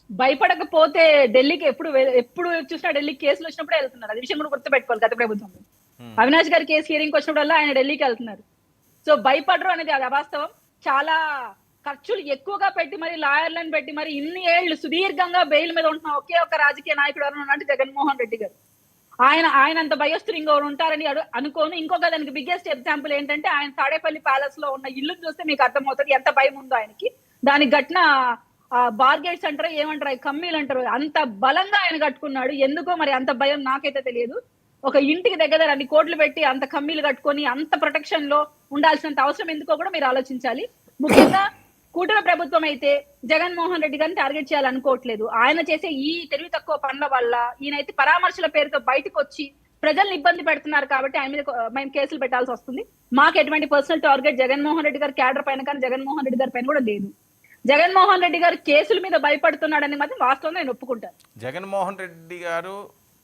భయపడకపోతే ఢిల్లీకి ఎప్పుడు చూసినా ఢిల్లీకి కేసులు వచ్చినప్పుడే వెళ్తున్నారు. అది విషయం కూడా గుర్తుపెట్టుకోవాలి గత ప్రభుత్వం. అవినాష్ గారి కేసు హియరింగ్ వచ్చినప్పుడల్లా ఆయన ఢిల్లీకి వెళ్తున్నారు. సో భయపడరు అనేది అది అవాస్తవం. చాలా ఖర్చులు ఎక్కువగా పెట్టి మరి లాయర్లను పెట్టి మరి ఇన్ని ఏళ్లు సుదీర్ఘంగా బెయిల్ మీద ఉంటున్న ఒకే ఒక రాజకీయ నాయకుడు ఎవరు అంటే జగన్మోహన్ రెడ్డి గారు. ఆయన అంత భయస్తులు ఇంకొకరు ఉంటారని అనుకోను. ఇంకొక దానికి బిగ్గెస్ట్ ఎగ్జాంపుల్ ఏంటంటే ఆయన తాడేపల్లి ప్యాలెస్ లో ఉన్న ఇల్లు చూస్తే మీకు అర్థమవుతుంది ఎంత భయం ఉందో ఆయనకి. దానికి గట్టిన బార్గేట్స్ అంటారు, ఏమంటారు, కమ్మీలు అంటారు, అంత బలంగా ఆయన కట్టుకున్నాడు. ఎందుకో మరి అంత భయం నాకైతే తెలియదు. ఒక ఇంటికి దగ్గర అన్ని కోట్లు పెట్టి అంత కమ్మీలు కట్టుకొని అంత ప్రొటెక్షన్ లో ఉండాల్సినంత అవసరం ఎందుకో కూడా మీరు ఆలోచించాలి. ముఖ్యంగా కూటమి ప్రభుత్వం అయితే జగన్మోహన్ రెడ్డి గారిని టార్గెట్ చేయాలనుకోవట్లేదు. ఆయన చేసే ఈ తెలివి తక్కువ పనుల వల్ల ఈయనైతే పరామర్శల పేరుతో బయటకు వచ్చి ప్రజల్ని ఇబ్బంది పెడుతున్నారు కాబట్టి ఆయన మీద మేము కేసులు పెట్టాల్సి వస్తుంది. మాకు ఎటువంటి పర్సనల్ టార్గెట్ జగన్మోహన్ రెడ్డి గారి క్యాడర్ పైన కానీ జగన్మోహన్ రెడ్డి గారి పైన కూడా లేదు. జగన్మోహన్ రెడ్డి గారు కేసుల మీద భయపడుతున్నాడని మాత్రం వాస్తవంగా నేను ఒప్పుకుంటాను. జగన్మోహన్ రెడ్డి గారు